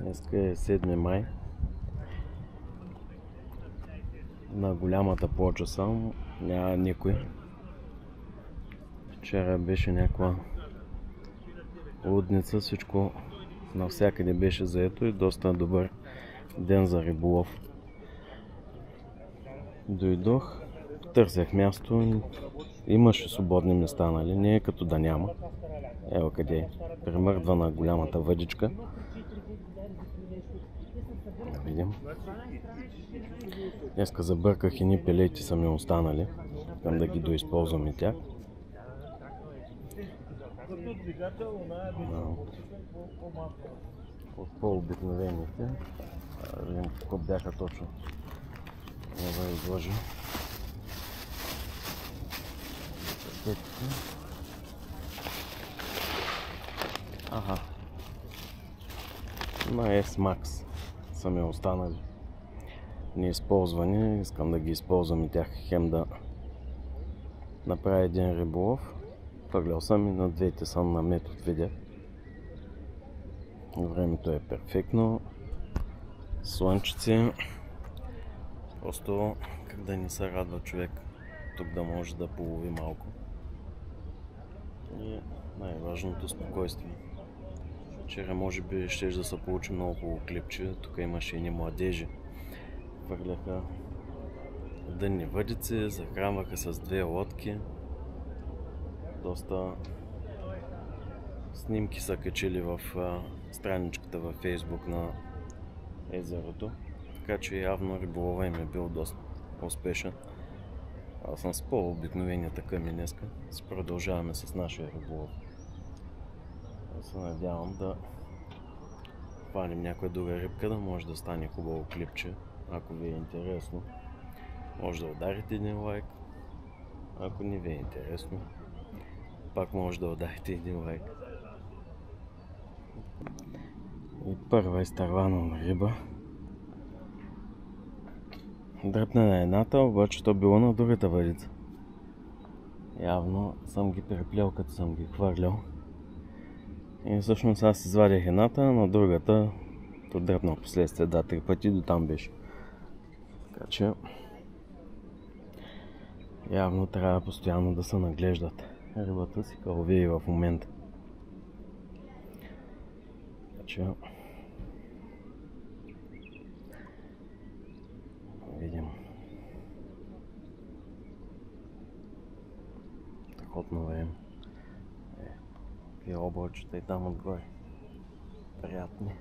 Днеска е 7 май. На голямата плоча съм, няма никой. Вчера беше някаква лудница, всичко навсякъде беше заето и доста добър ден за риболов. Дойдох, търсех място, имаше свободни места, нали? Не е като да няма. Ево къде е. Премърдва на голямата въдичка. Да видим. Днеска забърках едни пелети са ми останали. Искам да ги доизползвам и тях. От по-обикновените. Да видим какво бяха точно. Не да изложим. Аха. На S-Max са ми останали неизползвани. Искам да ги използвам и тях, хем да направя един риболов. Въглял съм и на двете съм на метод видя. Времето е перфектно. Слънчице. Просто как да не се радва човек тук да може да полови малко. И най-важното спокойствие. Вчера може би ще да се получи много хубаво клипче. Тук имаше едни младежи. Хвърляха дънни въдици, захранваха с две лодки. Доста снимки са качили в страничката във Facebook на езерото. Така че явно риболова им е бил доста успешен. Аз съм с по-обикновенията къми днеска. Продължаваме с нашия риболов. Се надявам да хванем някоя друга рибка, да може да стане хубаво клипче. Ако ви е интересно, може да ударите един лайк. Ако не ви е интересно, пак може да ударите един лайк. И първа изтървана риба. Дръпна на едната, обаче то било на другата въдица. Явно съм ги преплел, като съм ги хвърлял. И всъщност аз извадих едната, на другата то дръпна в последствие, да, 3 пъти до там беше. Така че явно трябва постоянно да се наглеждат. Рибата си кълви и в момента. Така че видим. Страхотно време. И облачета и там отгоре. Приятни.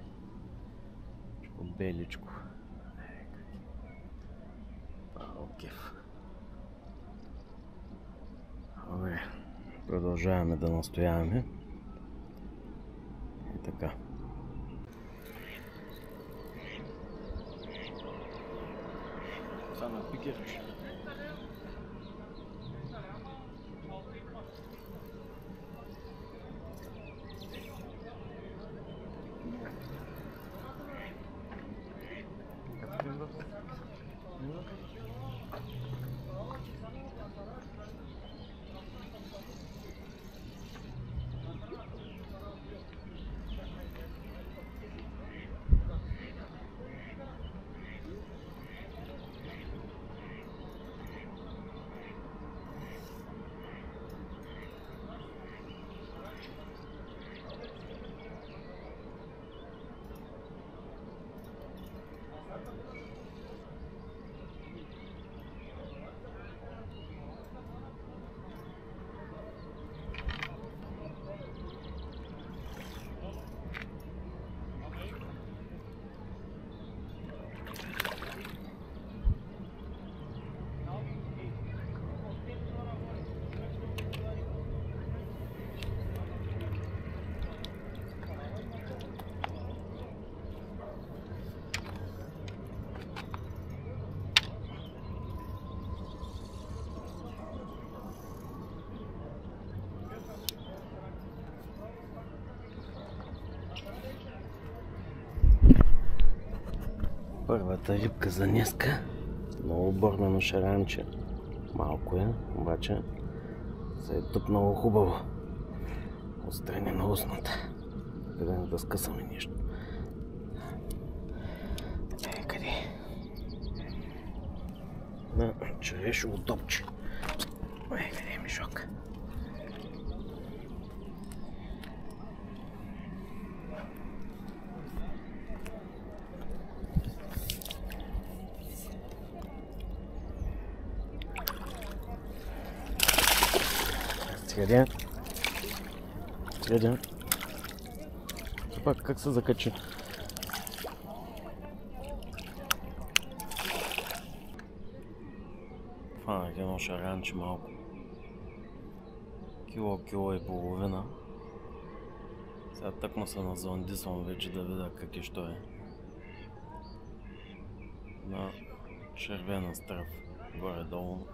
Беличко. Кеф. Добре. Продължаваме да настояваме. И така. Само пикираш. Първата рибка за днеска. Много бърнано шаранче. Малко е, обаче се е тъпнало хубаво. Отстрани на устната. Къде не да скъсаме нещо. Айде. На черешово топче. Ой, къде е мишок? Средя. Средя. Пак как се закачи? Фанах едно шаранче малко. Кило и половина. Сега тъкмо се назондисвам вече да видя как и що е. На червена стръв, горе-долу.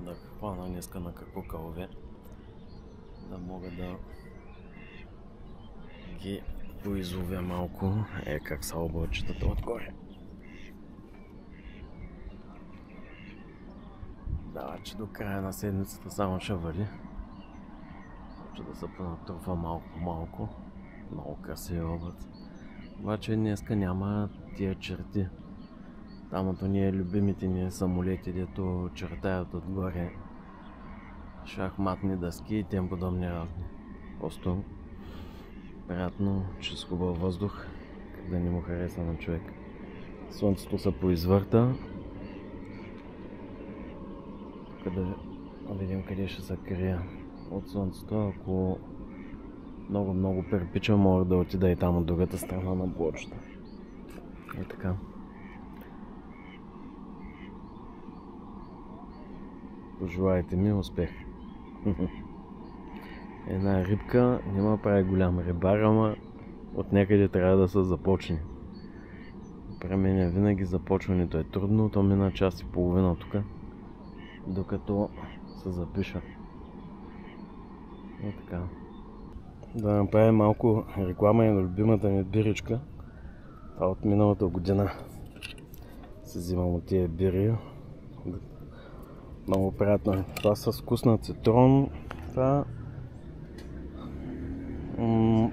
Да хвана днеска на какво кълве, да мога да ги поизловя малко. Е, как са облачетата отгоре. Да, че до края на седмицата само ще вали. Че да се понатърфа малко по малко. Много красиви облаци. Обаче днеска няма тия черти. Тамото ни е любимите ни самолети, дето чертаят отгоре шахматни дъски и тем подобни разни. Просто приятно, чрез хубав въздух, как да не му хареса на човек. Слънцето се поизвърта. Тук да видим къде ще се крия от слънцето. Ако много припича, мога да отида и там от другата страна на плочата. И така. Пожелайте ми успех. Една рибка няма прави голям рибар, ама от някъде трябва да се започне. При мен винаги започването е трудно, то мина час и половина тук, докато се запиша. И така. Да направим малко реклама и на любимата ми биричка. Това от миналата година се взимам от тия бири. Много приятно е. Това с вкус на цитрон. Това... не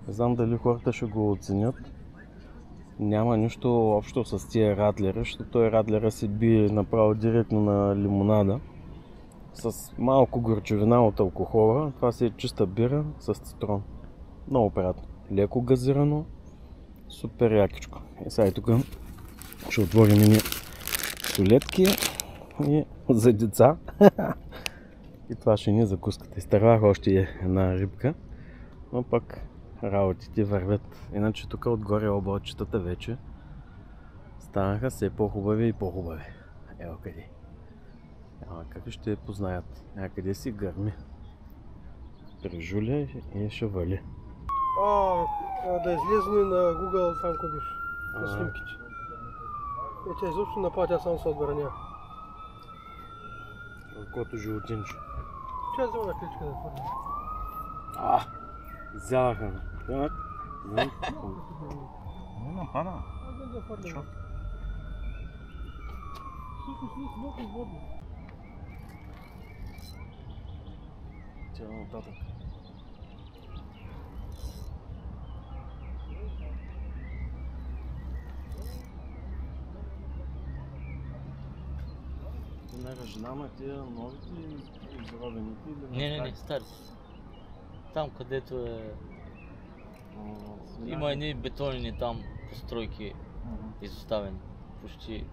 знам дали хората ще го оценят. Няма нищо общо с тия радлери, защото той радлера си би направо директно на лимонада. С малко горчевина от алкохола. Това си е чиста бира с цитрон. Много приятно. Леко газирано. Супер якичко. И сега и тук ще отворим и солетки. И за деца. И това ще ни закуската. Изтървах още една рибка, но пък работите вървят. Иначе тук отгоре облачетата вече станаха все по-хубави и по-хубави. Ево къде. Ама как ще познаят? Някъде си гърми. Прижуля и ще вали. Да излезне на Google сам купиш. На снимките. И тя изобщо напада, тя само се отбраня. Колкото животинче. Тя взема на кличка да твърди. Взяха. Не напада. Чо? Тя нататък. Жена на тия новите изробените или Не, стари са. Там където е... Има едни бетонени там постройки изоставени, почти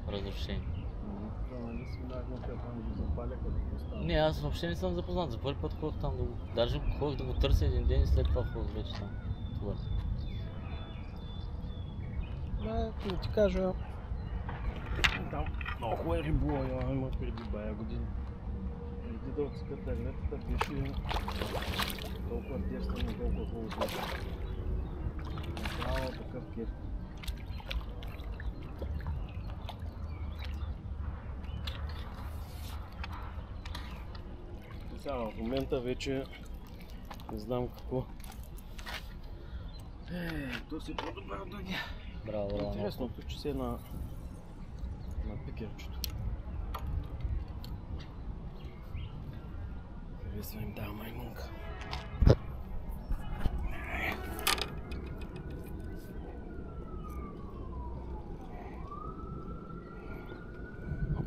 разрушени. Не, аз въобще не съм запознат, за първи път ходих там да го... Даже ходих да го търся един ден и след това ходих вече там. Това. Да ти кажа... Много хубаво е риболо, има преди бая години. Преди да отскат дърветата беше толкова девствено, толкова хубаво. Направо такъв кеф. Сега в момента вече не знам какво. То си по-добър да ги. Браво. Интересното, че си е на пикерчето. съм им дал маймунка.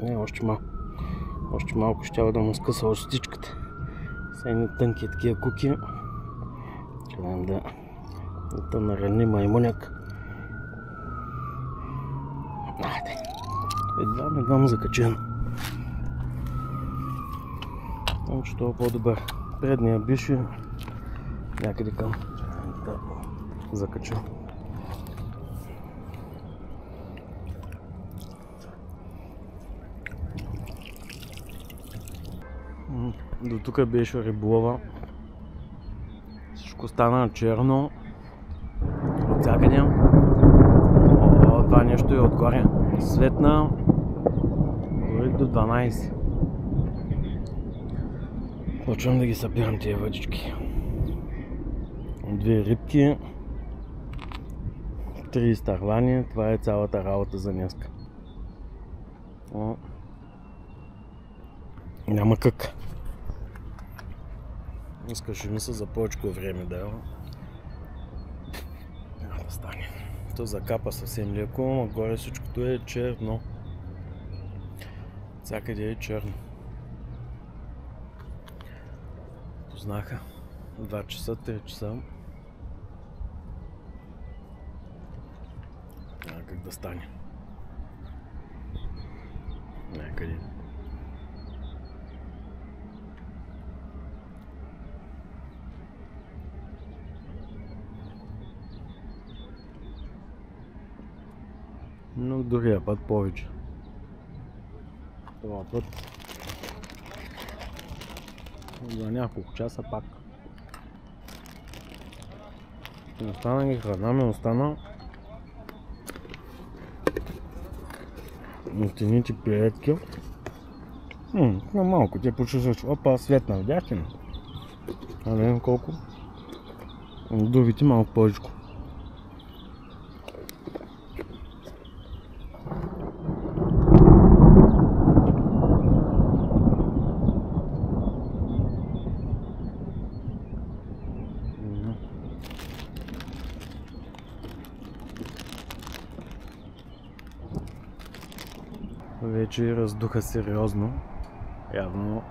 Не, още малко щяла да му скъса остичката. Са едни тънки такива куки. Чудам да нарани маймуняк. Айде. Едва закачен. Че това е по-добър. Предния беше някъде към да закача. До тук беше риболова. Всичко стана черно. Отсякане. Това нещо е отгоре. Светна. Дори до 12. Почвам да ги събирам тия въдички. 2 рибки. 3 изтървани. Това е цялата работа за днеска. Няма как. Искаше ми се за повече време да няма да стане. То закапа съвсем леко, но горе всичкото е черно. Всякъде е черно. Познаха 2 часа, 3 часа. Няма как да стане. Някъде. Но другия път повече. Това път за няколко часа пак. Остана ги храна, ми остана мустените пиретки. Малко те почувстваш. Опа, светна, видяхте ли? А не знам колко. Другите малко повече. Вече раздуха сериозно. Явно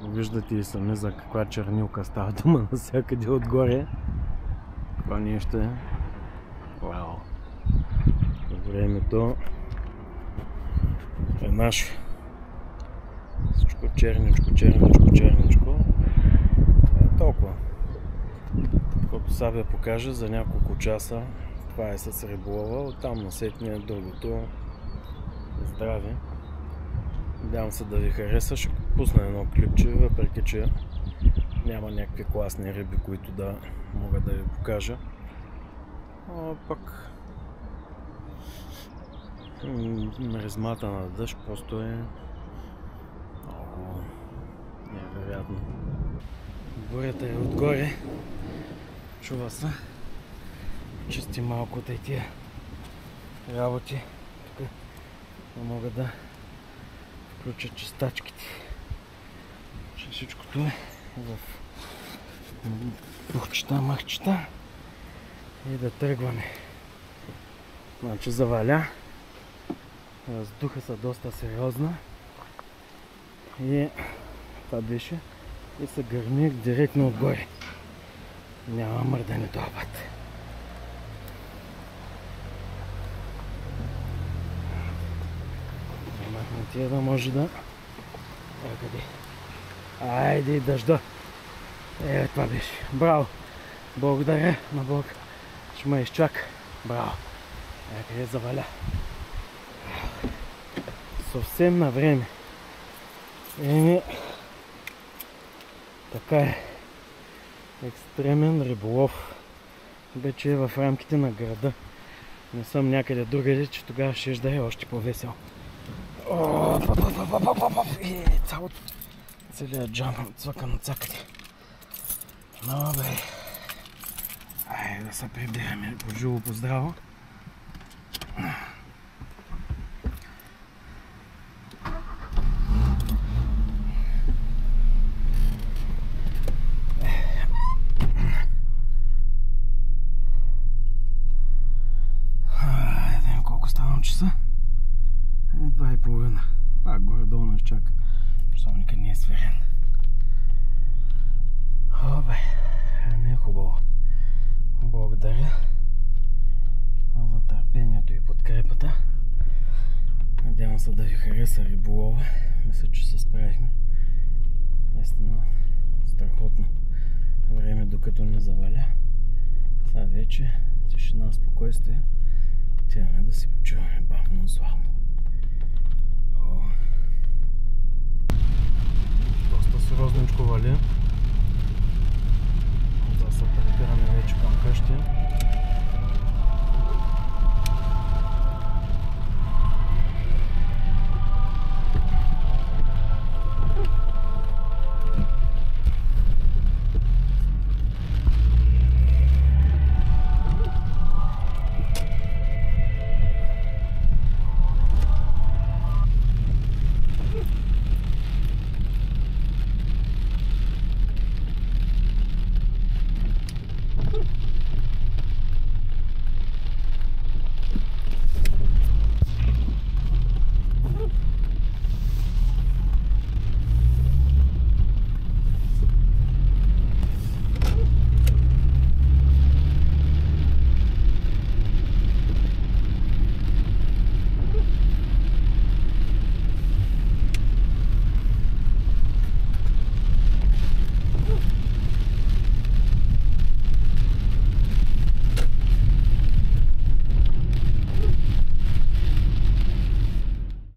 виждате и сами за каква чернилка става дума навсякъде отгоре. Това нещо е. Вау! Времето е наше. Всичко черничко. Е толкова. Колко сега покажа за няколко часа. Това е с риболова, оттам насетне е другото. Здраве! Надявам се да ви хареса, ще пусна едно клипче, въпреки че няма някакви класни риби, които да мога да ви покажа. Пък миризмата на дъжд просто е много невероятно. Бурята е отгоре, чува се. Чисти малко от тия работи. Тук не мога да включа чистачките. Че всичкото е в пухчета, махчета и да тръгваме. Значи заваля. Въздуха са доста сериозна. И това беше. И се гърмих директно отгоре. Няма мърдане този път. Тия да може да... Къде? Айде и дъжда! Това беше. Браво! Благодаря на Бог, че ме изчака. Браво! Къде заваля? Съвсем на време. Така е. Екстремен риболов. Вече е в рамките на града. Не съм някъде другаде, че тогава ще да е още по-весел. Целият джан отцъка на цакъде. Добре. Айде да се прибираме по живо, по здраво. 10:30. Пак горе-долу нас чака. Часовника не е сверен. Обе, ами е хубаво. Благодаря за търпението и подкрепата. Надявам се да ви хареса риболова. Мисля, че се справихме. Наистина страхотно време, докато не заваля. Сега вече тишина, спокойствие. Тягаме да си почиваме бавно на зла.